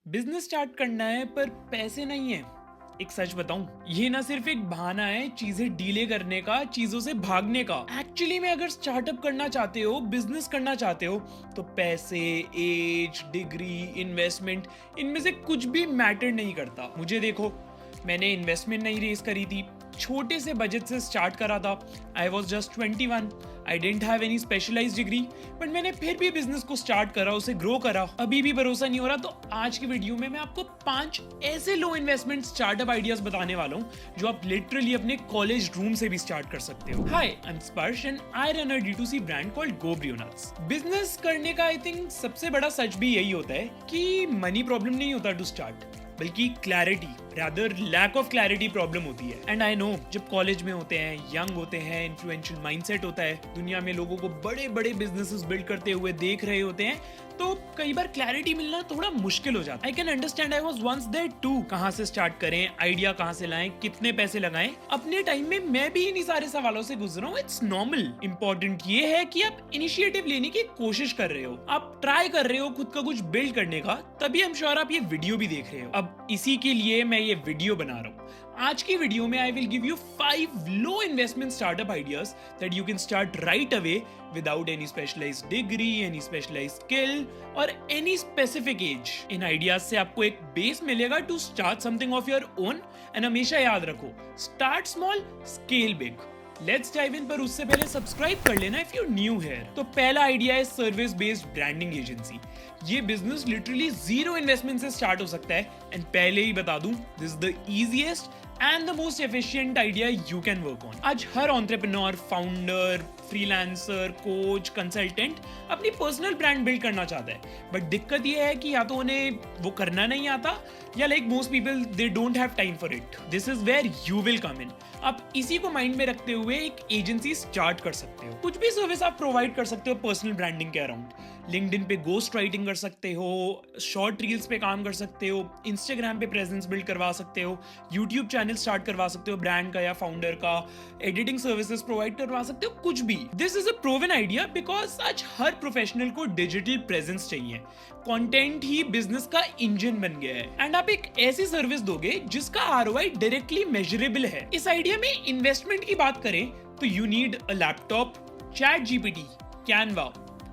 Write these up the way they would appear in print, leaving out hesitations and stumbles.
Business start करना है पर पैसे नहीं है। एक सच बताऊं, ये ना सिर्फ एक बहाना है चीजें डीले करने का, चीजों से भागने का। एक्चुअली में अगर स्टार्टअप करना चाहते हो, बिजनेस करना चाहते हो, तो पैसे, एज, डिग्री, इन्वेस्टमेंट, इनमें से कुछ भी मैटर नहीं करता। मुझे देखो, मैंने इन्वेस्टमेंट नहीं रेस करी थी, छोटे से बजट से स्टार्ट करा था। I was just 21, I didn't have any specialised degree, but मैंने फिर भी बिजनेस को स्टार्ट करा, उसे ग्रो करा। अभी भी भरोसा नहीं हो रहा, तो आज की वीडियो में मैं आपको 5 ऐसे लो इन्वेस्टमेंट स्टार्टअप आइडियाज बताने वाला हूँ जो आप लिटरली अपने कॉलेज रूम से भी स्टार्ट कर सकते हो। हाय, आई एम स्पर्श and I run a D2C brand called GoBrioNuts। Business करने का आई थिंक सबसे बड़ा सच भी यही होता है कि मनी प्रॉब्लम नहीं होता टू स्टार्ट, बल्कि clarity, rather lack of clarity problem होती है। एंड आई नो, जब कॉलेज में होते हैं, यंग होते हैं, इन्फ्लुएंशियल माइंडसेट होता है, दुनिया में लोगों को बड़े बड़े बिजनेसेस बिल्ड करते हुए देख रहे होते हैं, तो कई बार क्लैरिटी मिलना थोड़ा मुश्किल हो जाता है। I can understand, I was once there too. कहां से स्टार्ट करें, आइडिया कहां से लाएं, कितने पैसे लगाएं, अपने टाइम में मैं भी इन्हीं सारे सवालों से गुजरा हूं। It's normal. इंपॉर्टेंट ये है कि आप इनिशिएटिव लेने की कोशिश कर रहे हो, आप ट्राई कर रहे हो खुद का कुछ बिल्ड करने का, तभी आई एम श्योर आप ये वीडियो भी देख रहे हो। अब इसी के लिए मैं ये वीडियो बना रहा हूँ। आज की वीडियो में I will give you 5 low investment startup ideas that you can start right away without any specialised degree, any specialised skill और एनी स्पेसिफिक एज। इन आइडियाज से आपको एक बेस मिलेगा to start something of your own. And हमेशा याद रखो, start small, scale big. Let's dive in, पर उससे पहले सब्सक्राइब कर लेना इफ यू न्यू हियर। तो पहला आइडिया है सर्विस बेस्ड ब्रांडिंग एजेंसी। ये बिजनेस लिटरली जीरो इन्वेस्टमेंट से स्टार्ट हो सकता है। एंड पहले ही बता दूं, this is the easiest and the most efficient idea you can work on. आज हर entrepreneur, founder, freelancer, coach, consultant अपनी पर्सनल ब्रांड बिल्ड करना चाहता है, बट दिक्कत ये है कि या तो उन्हें वो करना नहीं आता, या like most people they don't have time for it. This is where you will come in. आप इसी को माइंड में रखते हुए एक एजेंसी स्टार्ट कर सकते हो। कुछ भी सर्विस आप प्रोवाइड कर सकते हो पर्सनल ब्रांडिंग के अराउंड। लिंक्डइन पे गोस्ट राइटिंग कर सकते हो, शॉर्ट रील्स पे काम कर सकते हो, इंस्टाग्राम पे प्रेजेंस बिल्ड करवा सकते हो, यूट्यूब चैनल स्टार्ट करवा सकते हो ब्रांड का या फाउंडर का, एडिटिंग सर्विसेज प्रोवाइड करवा सकते हो, कुछ भी। This is a proven idea because आज हर प्रोफेशनल को डिजिटल प्रेजेंस चाहिए। कंटेंट ही बिजनेस का इंजन बन गया है, एंड आप एक ऐसी सर्विस दोगे जिसका ROI डायरेक्टली मेजरेबल है। इस आइडिया में इन्वेस्टमेंट की बात करें तो you need a laptop, ChatGPT, Canva,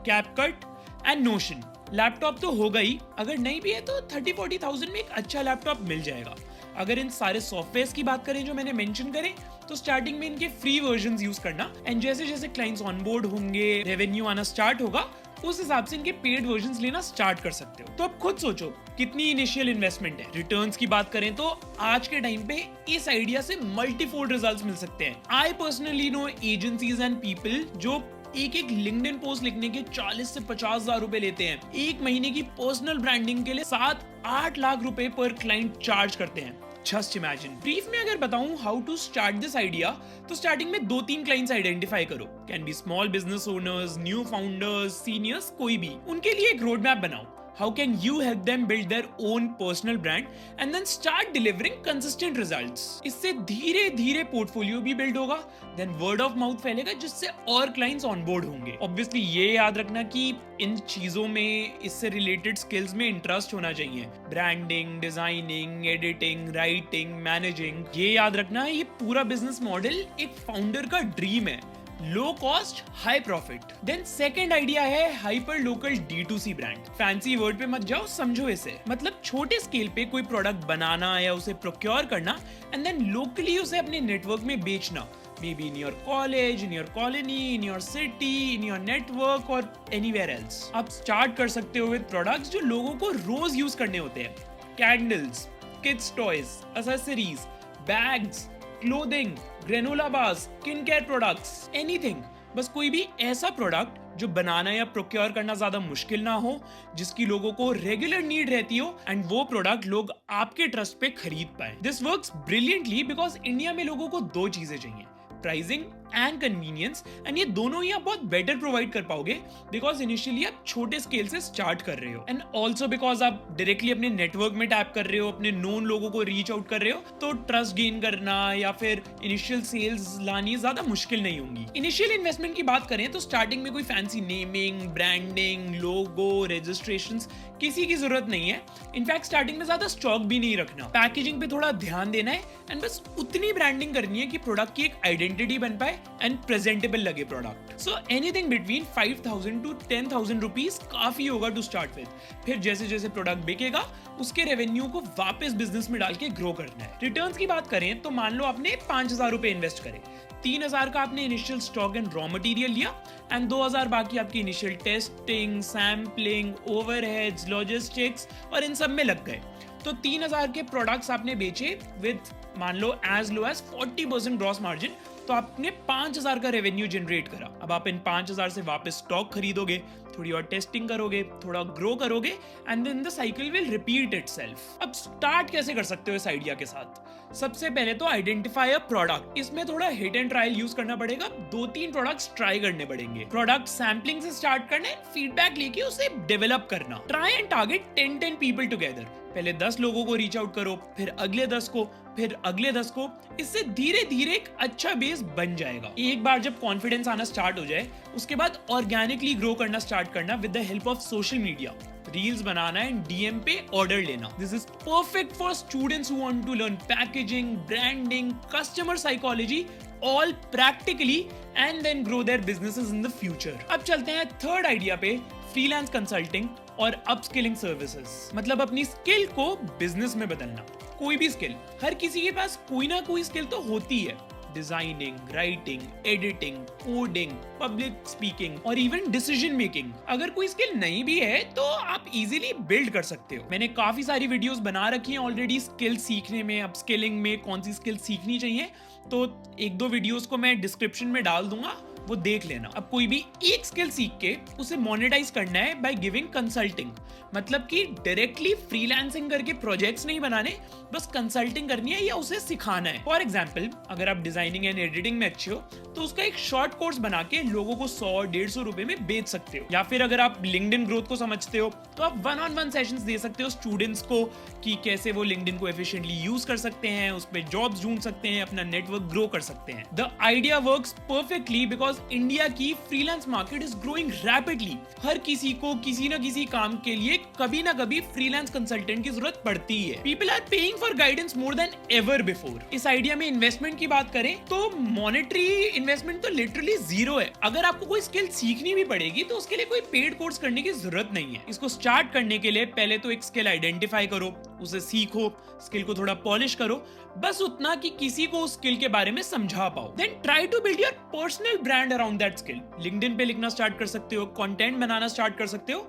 CapCut and notion. Laptop तो होगा ही, अगर नहीं भी है तो 30-40,000 में एक अच्छा लैपटॉप मिल जाएगा। अगर इन सारे सॉफ्टवेयर की बात करें जो मैंने मेंशन करें, तो स्टार्टिंग में इनके फ्री वर्जन्स यूज करना, एंड जैसे जैसे क्लाइंट्स ऑनबोर्ड होंगे, रेवेन्यू आना स्टार्ट होगा, उस हिसाब से इनके पेड वर्जन्स लेना स्टार्ट कर सकते हो। तो अब खुद सोचो कितनी इनिशियल इन्वेस्टमेंट है। रिटर्न्स की बात करें तो आज के टाइम पे इस आइडिया से मल्टीफोल्ड रिजल्ट्स मिल सकते हैं। I personally know agencies and people जो एक लिंक्डइन पोस्ट लिखने के 40 से 50,000 रुपए लेते हैं। एक महीने की पर्सनल ब्रांडिंग के लिए 7-8 लाख रुपए पर क्लाइंट चार्ज करते हैं। Just imagine. ब्रीफ में अगर बताऊं how to start this idea, तो स्टार्टिंग में 2-3 क्लाइंट्स आइडेंटिफाई करो। Can be small business owners, new founders, seniors, कोई भी। उनके लिए एक रोड मैप बनाओ। How can you help them build their own personal brand and then start delivering consistent results? इससे धीरे धीरे पोर्टफोलियो भी बिल्ड होगा, देन वर्ड ऑफ माउथ फैलेगा, जिससे और क्लाइंट्स ऑनबोर्ड होंगे। ऑब्वियसली ये याद रखना कि इन चीजों में, इससे रिलेटेड स्किल्स में इंटरेस्ट होना चाहिए। Branding, designing, editing, writing, managing, ये याद रखना ये पूरा बिजनेस मॉडल एक फाउंडर का ड्रीम है। Low cost, high profit. Then second idea है hyper local D2C brand. Fancy word पे मत जाओ, समझो इसे। मतलब छोटे स्केल पे कोई प्रोडक्ट बनाना या उसे प्रोक्योर करना, एंड देन लोकली उसे अपने नेटवर्क में बेचना। Maybe in your college, in your colony, in your city, in your network or anywhere else. आप स्टार्ट कर सकते हो विद प्रोडक्ट्स जो लोगों को रोज यूज करने होते हैं। Candles, kids toys, accessories, bags, clothing, granola bars, skin care products, anything. बस कोई भी ऐसा प्रोडक्ट जो बनाना या प्रोक्योर करना ज्यादा मुश्किल ना हो, जिसकी लोगों को रेगुलर नीड रहती हो, एंड वो प्रोडक्ट लोग आपके ट्रस्ट पे खरीद पाए। This works brilliantly because India में लोगों को 2 चीजें चाहिए, प्राइसिंग एंड कन्वीनियंस, एंड ये दोनों ही आप बहुत बेटर प्रोवाइड कर पाओगे बिकॉज इनिशियली आप छोटे स्केल से स्टार्ट कर रहे हो, एंड ऑल्सो बिकॉज आप डायरेक्टली अपने नेटवर्क में टैप कर रहे हो, अपने नोन लोगों को रीच आउट कर रहे हो, तो ट्रस्ट गेन करना या फिर इनिशियल सेल्स लानी ज्यादा मुश्किल नहीं होंगी। इनिशियल इन्वेस्टमेंट की बात करें तो स्टार्टिंग में कोई फैंसी नेमिंग, ब्रांडिंग, लोगो, रजिस्ट्रेशंस किसी की जरूरत नहीं है। इनफैक्ट स्टार्टिंग में ज्यादा स्टॉक भी नहीं रखना, पैकेजिंग पे थोड़ा ध्यान देना है, एंड बस उतनी ब्रांडिंग करनी है कि प्रोडक्ट की एक आइडेंटिटी बन पाए एंड प्रेजेंटेबल लगे product. So anything between 5,000 to 10,000 rupees काफी होगा टू स्टार्ट विद। फिर जैसे जैसे प्रोडक्ट बिकेगा उसके रेवेन्यू को वापस बिजनेस में डाल के ग्रो करना है। रिटर्न्स की बात करें तो मान लो आपने 5,000 रुपए इन्वेस्ट करे, 3,000 का आपने initial stock and raw material लिया, एंड 2,000 बाकी आपकी initial testing, sampling, overheads, logistics और इन सब में लग गए। तो 3,000 के प्रोडक्ट्स आपने बेचे विद मान लो as low as 40% gross margin, तो आपने 5,000 का रेवेन्यू जनरेट करा। अब आप इन 5,000 से वापस स्टॉक खरीदोगे, थोड़ी और टेस्टिंग करोगे, थोड़ा ग्रो करोगे, and then the cycle will repeat itself. अब स्टार्ट कैसे कर सकते हो इस आइडिया के साथ? सबसे पहले तो आइडेंटिफाई अ प्रोडक्ट। इसमें थोड़ा हिट एंड ट्रायल यूज करना पड़ेगा, 2-3 प्रोडक्ट्स ट्राई करने पड़ेंगे। प्रोडक्ट सैम्पलिंग से स्टार्ट करना है, फीडबैक लेके उसे डेवलप करना। Try and target 10 people together. पहले 10 लोगों को रीच आउट करो, फिर अगले 10 को, फिर अगले 10 को। इससे धीरे धीरे एक अच्छा बेस बन जाएगा। एक बार जब कॉन्फिडेंस आना स्टार्ट हो जाए उसके बाद ऑर्गेनिकली ग्रो करना स्टार्ट करना with the help of social media, reels बनाना एंड डीएम पे ऑर्डर लेना। This is perfect for students who want to learn packaging, branding, customer psychology, all practically, and then grow their businesses in the future. अब चलते हैं third idea पे, freelance consulting और upskilling services. मतलब अपनी skill को business में बदलना। कोई भी स्किल, हर किसी के पास कोई ना कोई स्किल तो होती है। Designing, writing, editing, coding, public speaking और इवन डिसीजन मेकिंग। अगर कोई स्किल नहीं भी है तो आप इजीली बिल्ड कर सकते हो। मैंने काफी सारी वीडियोस बना रखी हैं ऑलरेडी स्किल सीखने में, अपस्किलिंग में कौन सी स्किल सीखनी चाहिए, तो 1-2 वीडियोस को मैं डिस्क्रिप्शन में डाल दूंगा, वो देख लेना। अब कोई भी एक स्किल सीख के उसे मोनेटाइज करना है बाय गिविंग कंसल्टिंग। मतलब कि डायरेक्टली फ्रीलांसिंग करके प्रोजेक्ट्स नहीं बनाने, बस कंसल्टिंग करनी है या उसे सिखाना है। फॉर एग्जांपल, अगर आप डिजाइनिंग एंड एडिटिंग में अच्छे हो तो उसका एक शॉर्ट कोर्स बना के लोगों को 100-150 रुपए में बेच सकते हो। या फिर अगर आप लिंक्डइन ग्रोथ को समझते हो तो आप 1-on-1 सेशंस दे सकते हो स्टूडेंट्स को कि कैसे वो लिंक्डइन को एफिशिएंटली यूज कर सकते हैं, उस पर जॉब्स ढूंढ सकते हैं, अपना नेटवर्क ग्रो कर सकते हैं। The idea works perfectly because India की freelance market is growing rapidly. हर किसी को किसी ना किसी काम के लिए कभी ना कभी फ्रीलांस कंसल्टेंट की जरूरत पड़ती है। People are paying for guidance more than ever before. इस आइडिया में इन्वेस्टमेंट की बात करें तो मॉनेटरी इन्वेस्टमेंट तो लिटरली जीरो है। अगर आपको कोई स्किल सीखनी भी पड़ेगी तो उसके लिए कोई पेड कोर्स करने की जरूरत नहीं है। इसको स्टार्ट करने के लिए पहले तो एक स्किल आइडेंटिफाई करो, उसे सीखो, स्किल को थोड़ा पॉलिश करो, बस उतना कि किसी को उस स्किल के बारे में समझा पाओ। Then try to build your personal brand around that skill. LinkedIn पे लिखना स्टार्ट कर सकते हो, कंटेंट बनाना स्टार्ट कर सकते हो,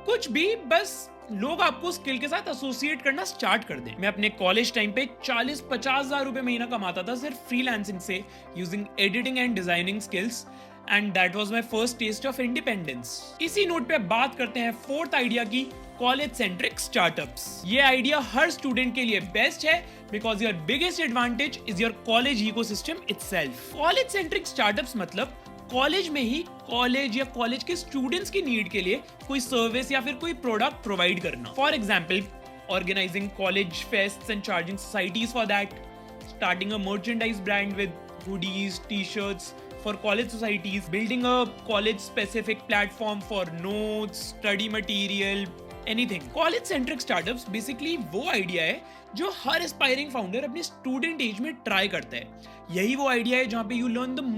कुछ भी, बस लोग आपको स्किल के साथ एसोसिएट करना स्टार्ट कर दें। मैं अपने कॉलेज टाइम पे 40-50 हजार रुपए महीना कमाता था सिर्फ फ्रीलांसिंग से, using editing and designing skills, and that was my first taste of independence. इसी नोट पे बात करते हैं फोर्थ आइडिया की, कॉलेज सेंट्रिक स्टार्टअप्स। ये आइडिया हर स्टूडेंट के लिए बेस्ट है because your biggest advantage is your college ecosystem itself. College centric startups मतलब कॉलेज में ही कॉलेज या कॉलेज के स्टूडेंट्स की नीड के लिए कोई सर्विस या फिर कोई प्रोडक्ट प्रोवाइड करना। For example, organising college fests and charging societies for that, starting a merchandise brand with hoodies, T-shirts for college societies, building a college specific platform for notes, study material, anything. College centric startups basically वो idea है जो हर aspiring founder अपने student as में try करता है। यही वो idea है जहां पे you learn the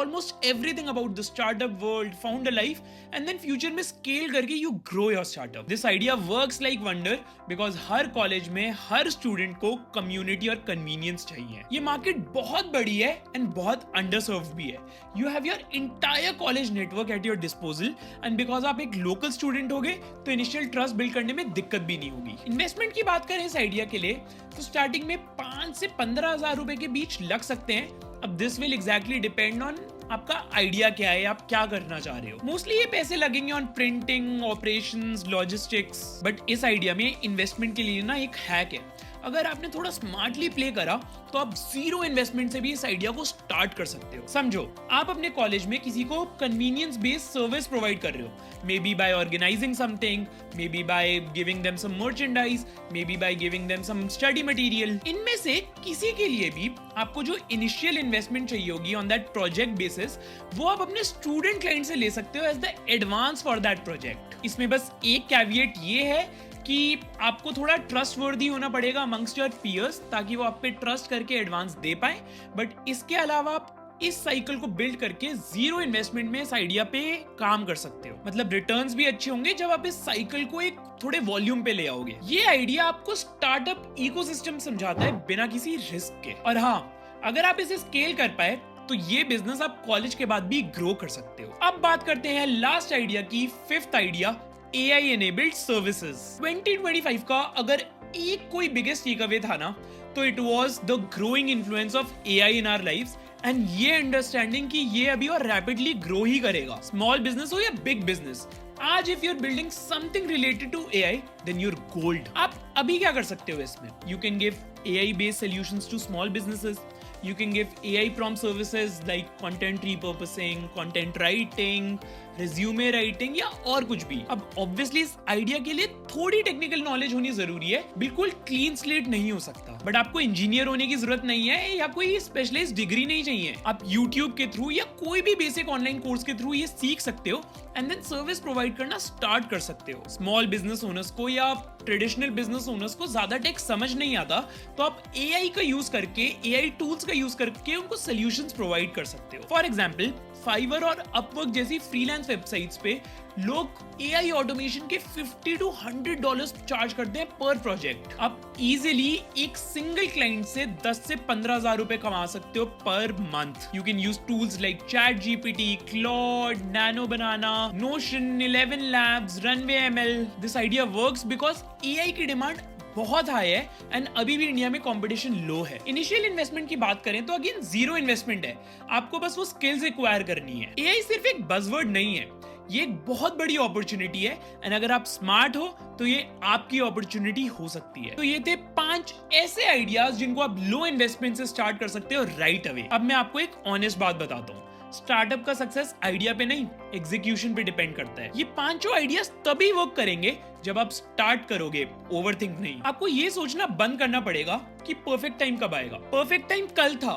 almost everything about the startup world, found a life, and then future में scale करके you grow your startup. This idea works like wonder because her college में हर स्टूडेंट को कम्युनिटी और convenience चाहिए। ये market बहुत बड़ी है एंड बहुत अंडरसर्व्ड भी है। You have your entire college network at your disposal, and because आप एक लोकल स्टूडेंट होगे तो इनिशियल ट्रस्ट बिल्ड करने में दिक्कत भी नहीं होगी। इन्वेस्टमेंट की बात करें इस आइडिया के लिए तो स्टार्टिंग में 5 से 15 हजार रुपए के बीच लग सकते हैं। अब this will exactly depend on आपका आइडिया क्या है, आप क्या करना चाह रहे हो। मोस्टली ये पैसे लगेंगे on printing, operations, logistics. But इस आइडिया में इन्वेस्टमेंट के लिए ना एक हैक है। अगर आपने थोड़ा स्मार्टली प्ले करा तो आप जीरो इन्वेस्टमेंट से भी इस आइडिया को स्टार्ट कर सकते हो। समझो, आप अपने कॉलेज में किसी को कन्वीनियंस बेस्ड सर्विस प्रोवाइड कर रहे हो, maybe by organising something, maybe by giving them some merchandise, maybe by giving them some study material. इनमें से किसी के लिए भी आपको जो इनिशियल इन्वेस्टमेंट चाहिए होगी ऑन दैट प्रोजेक्ट बेसिस, वो आप अपने स्टूडेंट क्लाइंट से ले सकते हो as the advance for that project. इसमें बस एक कैविएट ये है कि आपको थोड़ा ट्रस्ट वर्दी होना पड़ेगा अमंगस्ट योर पीयर्स, ताकि वो आप पे ट्रस्ट करके एडवांस दे पाए। बट इसके अलावा आप इस साइकिल को बिल्ड करके जीरो इन्वेस्टमेंट में इस आइडिया पे काम कर सकते हो। मतलब रिटर्न्स भी अच्छे होंगे जब आप इस साइकिल को एक थोड़े वॉल्यूम पे ले आओगे। ये आइडिया आपको स्टार्टअप इकोसिस्टम समझाता है बिना किसी रिस्क के। और हाँ, अगर आप इसे स्केल कर पाए तो ये बिजनेस आप कॉलेज के बाद भी ग्रो कर सकते हो। अब बात करते हैं लास्ट आइडिया की, fifth idea, AI enabled services। 2025 का अगर एक कोई बिगेस्ट टेक अवे था ना, तो it was the growing influence of AI in our lives and ये अंडरस्टैंडिंग कि ये अभी और रैपिडली ग्रो ही करेगा, स्मॉल बिजनेस हो या बिग बिजनेस। आज if you are building something related to AI, then you're gold. आप अभी क्या कर सकते हो इसमें? You can give AI based solutions to small businesses. You can give AI prompt services like content repurposing, content writing, resume writing या और कुछ भी। अब ऑब्वियसली इस आइडिया के लिए थोड़ी टेक्निकल नॉलेज होनी जरूरी है, बिल्कुल क्लीन स्लेट नहीं हो सकता। बट आपको इंजीनियर होने की जरूरत नहीं है या कोई स्पेशलाइज्ड डिग्री नहीं चाहिए। आप यूट्यूब के थ्रू या कोई भी बेसिक ऑनलाइन कोर्स के थ्रू ये सीख सकते हो एंड देन सर्विस प्रोवाइड करना स्टार्ट कर सकते हो। स्मॉल बिजनेस ओनर्स को या ट्रेडिशनल बिजनेस ओनर्स को ज्यादा टेक समझ नहीं आता, तो आप AI का यूज करके, AI टूल्स का यूज करके उनको सॉल्यूशंस प्रोवाइड कर सकते हो। फॉर एग्जांपल, फाइवर और अपवर्क जैसी फ्रीलांस वेबसाइट्स पे लोग AI ऑटोमेशन के $50 to $100 चार्ज करते हैं पर प्रोजेक्ट। आप इजीली एक सिंगल क्लाइंट से 10 से 15,000 रुपए कमा सकते हो per month. You can use tools like ChatGPT, Claude, Nano Banana, Notion, 11 Labs, Runway ML। This idea works because AI की डिमांड बहुत हाई है एंड अभी भी इंडिया में कंपटीशन लो है। इनिशियल इन्वेस्टमेंट की बात करें तो अगेन जीरो इन्वेस्टमेंट है, आपको बस वो स्किल्स एक्वायर करनी है। AI सिर्फ एक बज़वर्ड नहीं है, ये एक बहुत बड़ी अपॉर्चुनिटी है एंड अगर आप स्मार्ट हो तो ये आपकी अपॉर्चुनिटी हो सकती है। तो ये थे 5 ऐसे आइडियाज जिनको आप लो इन्वेस्टमेंट से स्टार्ट कर सकते हो राइट अवे। अब मैं आपको एक ऑनेस्ट बात बताता हूँ, स्टार्टअप का सक्सेस आइडिया पे नहीं, एग्जीक्यूशन पे डिपेंड करता है। ये पांचों आइडियाज तभी वर्क करेंगे जब आप स्टार्ट करोगे, ओवरथिंक नहीं। आपको ये सोचना बंद करना पड़ेगा कि परफेक्ट टाइम कब आएगा। परफेक्ट टाइम कल था,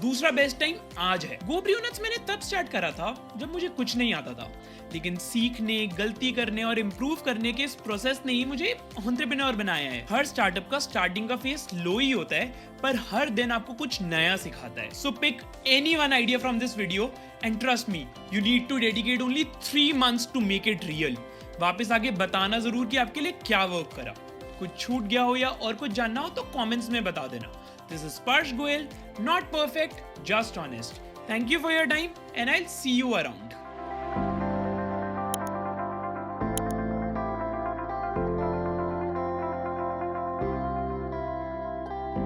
दूसरा बेस्ट टाइम आज है। GoProNuts मैंने तब स्टार्ट करा था जब मुझे कुछ नहीं आता था, लेकिन सीखने, गलती करने और इम्प्रूव करने के इस प्रोसेस ने ही मुझे एंटरप्रेन्योर बनाया है। हर स्टार्टअप का स्टार्टिंग का फेस लो ही होता है, पर हर दिन आपको कुछ नया सिखाता है। So pick any one idea from this video and trust me, you need to dedicate only 3 months to make it real. वापस आके बताना जरूर कि आपके लिए क्या वर्क करा। कुछ छूट गया हो या और कुछ जानना हो तो कमेंट्स में बता देना। This is Sparsh Goel, not perfect, just honest. Thank you for your time and I'll see you around.